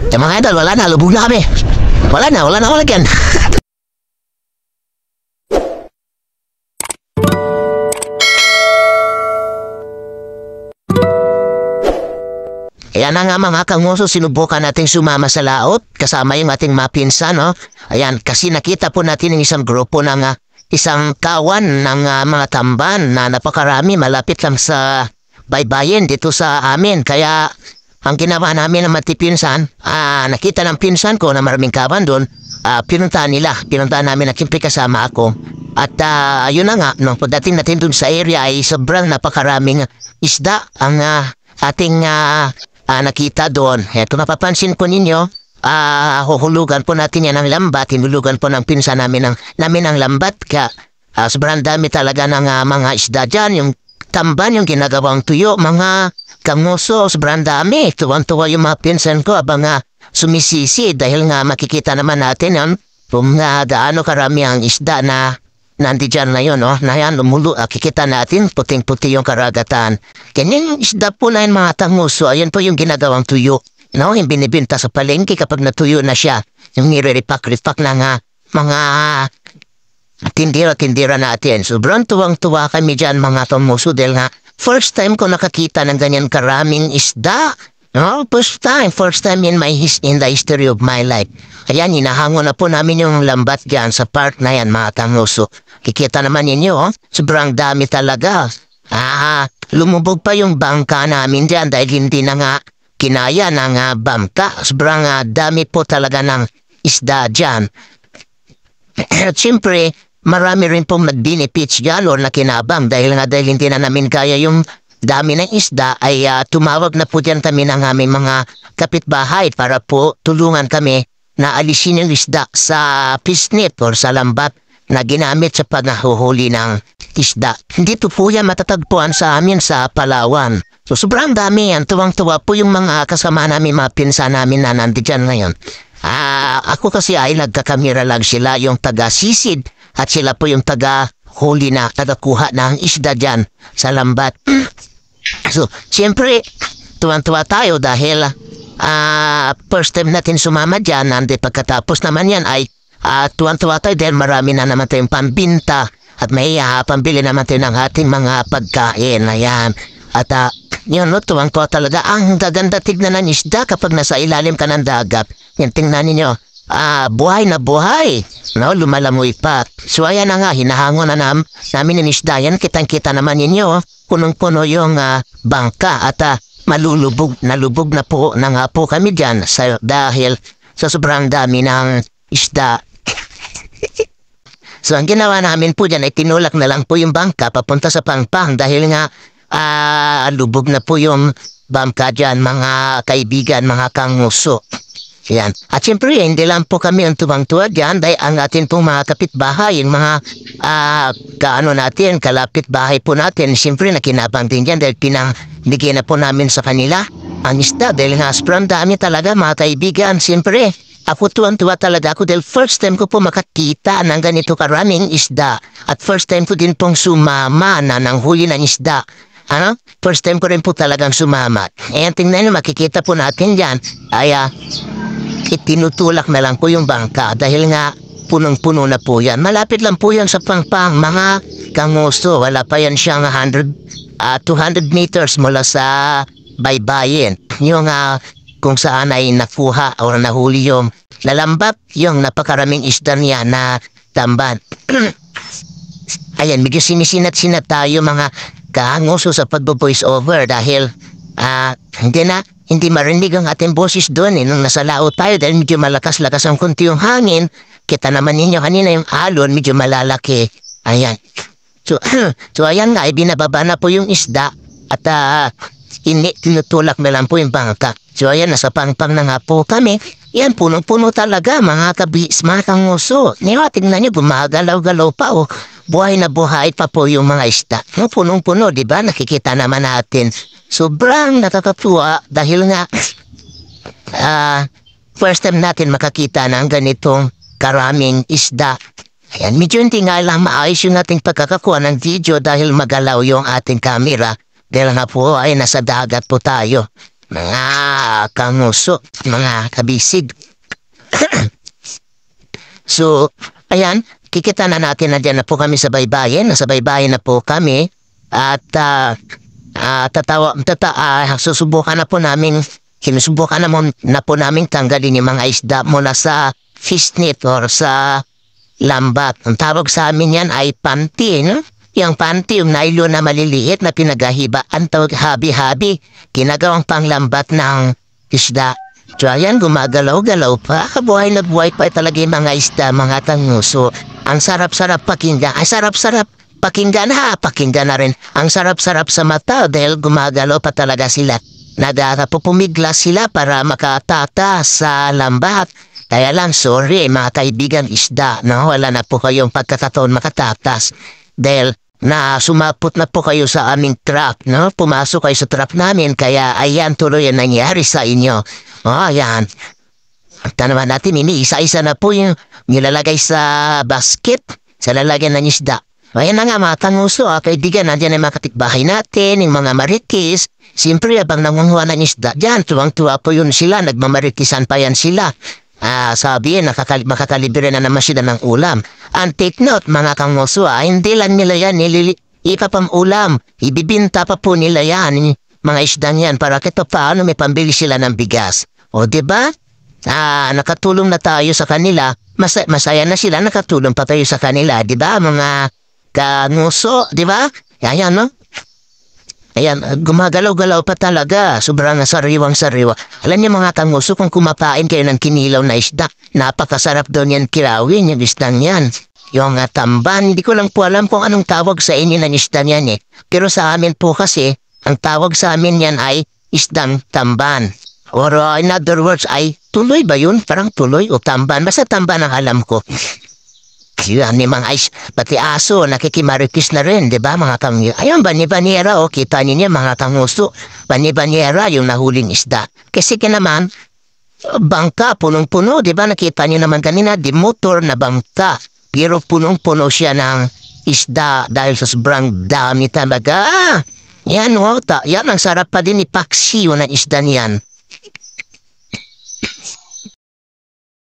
Mga idol, wala na, lubog na kami. Wala na yan. Ayan na nga mga kanguso, sinubukan natin sumama sa laot kasama yung ating mga pinsan, no? Ayan, kasi nakita po natin ng isang grupo ng isang kawan ng mga tamban na napakarami malapit lang sa baybayin dito sa amin. Kaya ang ginawa namin ng matipinsan, nakita ng pinsan ko na maraming kawan doon, pinuntahan namin at siyempre kasama ako. At yun na nga, nung pagdating natin doon sa area ay sobrang napakaraming isda ang ating nakita doon. Eto napapansin ko ninyo, huhulugan po natin yan ng lambat, hinulugan po ng pinsan namin ng lambat. Kaya sobrang dami talaga ng mga isda dyan, yung tamban, yung ginagawang tuyo, mga kanguso, sobrang dami. Tuwang-tuwa yung mga pinsan ko abang sumisisi dahil nga makikita naman natin yun kung gaano karami ang isda na nandiyan na yun, no? Na yan, kikita natin, puting-puti yung karagatan. Ganyan isda po na yung mga tanguso, ayun po yung ginagawang tuyo, no? Yung binibinta sa palengke kapag natuyo na siya. Yung nire-repack ng mga tindira natin. Sobrang tuwang-tuwa kami dyan mga tanguso dahil nga first time ko nakakita ng ganyan karaming isda. No? First time in the history of my life. Ayan, hinahango na po namin yung lambat dyan sa park na yan mga tanguso. Kikita naman ninyo, sobrang dami talaga. Lumubog pa yung bangka namin dyan dahil hindi na nga kinaya ng bangka. Sobrang dami po talaga ng isda dyan. At siyempre, marami rin pong nag-benefits dyan o nakinabang dahil hindi na namin kaya yung dami ng isda ay tumawag na po dyan kami ng aming mga kapitbahay para po tulungan kami na alisin yung isda sa pisnit or sa lambat na ginamit sa paghuhuli ng isda. Hindi po yan matatagpuan sa amin sa Palawan. So sobrang dami yan. Tuwang-tuwa po yung mga kasama namin, mga pinsan namin na nandiyan ngayon. Ako kasi ay nagkakamera lang, sila yung taga-sisid at sila po yung taga-huli na taga-kuha ng isda dyan sa lambat. So, siyempre, tuwang-tuwa tayo dahil first time natin sumama dyan, and pagkatapos naman yan ay tuwang-tuwa tayo dahil marami na naman tayong pambinta at may pambili naman tayo ng ating mga pagkain. Ayan. At yun, no, tuwang-tuwa talaga. Ang gaganda tignan ng isda kapag nasa ilalim ka ng dagat. Yan, tingnan ninyo. Buhay na buhay. No, lumalamoy pa. So ayan na nga, hinahango na namin ng isda. Yan, kitang-kita naman ninyo. Punong-puno yung bangka at nalubog na po po kami dyan dahil sa sobrang dami ng isda. So ang ginawa namin po dyan ay tinulak na lang po yung bangka papunta sa Pangpang dahil nga lubog na po yung bangka dyan mga kaibigan, mga kanguso. Yan. At siyempre, hindi lang po kami ang tuwang-tuwa dyan dahil ang atin pong mga kapitbahay, yung mga kalapit bahay po natin, siyempre nakinabang din dyan dahil pinangbigyan na po namin sa kanila ang isda dahil nga sobrang dami talaga mga kaibigan. Siyempre, ako tuwang-tuwa talaga ako dahil first time ko po makakita ng ganito karaming isda at first time ko din pong sumama na ng huli ng isda. First time ko rin po talagang sumama. Ayan, tingnan nyo, makikita po natin dyan ay itinutulak na lang po yung bangka dahil nga punong-puno na po yan. Malapit lang po yan sa Pangpang, mga kanguso. Wala pa yan siyang 200 meters mula sa baybayin. Yung kung saan ay nakuha o nahuli yung lalambat, yung napakaraming isda niya na tamban. Ayan, medyo sinisinat-sinat tayo mga kanguso sa pagbo-voice over dahil hindi marinig ang ating boses doon nung nasa laot tayo dahil medyo malakas-lakas ang kunti yung hangin. Kita naman ninyo kanina yung alon, medyo malalaki. Ayan. So ayan nga, binababa na po yung isda at tinutulak na lang po yung bangka. So ayan, nasa Pangpang na nga po kami. Yan, punong-puno talaga mga kabis, mga kanguso. Tingnan nyo, gumagalaw-galaw pa buhay na buhay pa po yung mga isda. No, punong-puno, di ba? Nakikita naman natin. Sobrang nakakatuwa dahil nga first time natin makakita ng ganitong karaming isda. Ayan, medyo hindi nga lang maayos yung ating pagkakakuha ng video dahil magalaw yung ating camera. Dahil nga po ay nasa dagat po tayo. mga kanguso, mga kabisig. So, ayan, kikita na natin na dyan na po kami sa baybayin. Nasa baybayin na po kami. At susubukan na po namin, sinusubukan na po namin tanggalin yung mga isda mula sa fish net or sa lambat. Ang tawag sa amin yan ay panty, no? Yung panty, yung nylon na maliliit na pinagahiba, ang tawag habi-habi, ginagawang panglambat ng isda. So ayan, gumagalaw-galaw pa. Buhay na buhay pa talaga yung mga isda, mga tanguso. Ang sarap-sarap pakinggan. Ay, sarap-sarap pakinggan ha. Pakinggan na rin. Ang sarap-sarap sa mata dahil gumagalaw pa talaga sila. Pumiglas sila para makatata sa lambat. Kaya lang, sorry, mga kaibigan isda, no? Wala na po kayong pagkakataon makatatas. Dahil na sumapot na po kayo sa aming trap, no? Pumasok kayo sa trap namin, kaya ayan tuloy ang nangyari sa inyo. Ayan. Tanaman natin, isa-isa na po yung nilalagay sa basket, sa lalagyan ng isda. Ayan na nga mga tanguso, kaibigan, nandiyan ang mga katikbahay natin, yung mga maritis. Siyempre, abang nangunguha ng isda dyan, tuwang-tuwa po yun sila, nagmamaritisan pa yan sila. Sabihin, makakalibre na naman sila ng ulam. And take note, mga kanguso, hindi lang nila yan ipapam ulam. Ibibinta pa po nila yan, mga isdang yan, para kahit paano may pambili sila ng bigas. O, diba? Nakatulong na tayo sa kanila. Masaya na sila, nakatulong pa tayo sa kanila. Diba, mga kanguso? Diba? Ayan, no? Ayan, gumagalaw-galaw pa talaga. Sobrang sariwang-sariwa. Alam niyo mga kanguso, kung kumapain kayo ng kinilaw na isda, napakasarap doon yan kilawin, yung isdang yan. Yung tamban, hindi ko lang po alam kung anong tawag sa inyo ng isdang yan eh. Pero sa amin po kasi, ang tawag sa amin yan ay isdang tamban. Or in other words ay, tuloy ba yun? Parang tuloy o tamban. Basta tamban ang alam ko. Yan ni mga pati aso, nakikimaritis na rin, di ba mga kanguso? Ayun, bani-baniera, kita niyo mga kanguso. Bani-baniera yung nahuling isda. Kasi naman, bangka, punong-puno, di ba? Nakita niyo naman kanina, di motor na bangka. Pero punong-puno siya ng isda dahil sa sobrang dami talaga. Yan, yan ang sarap pa din ipaksiyo ng isda niyan.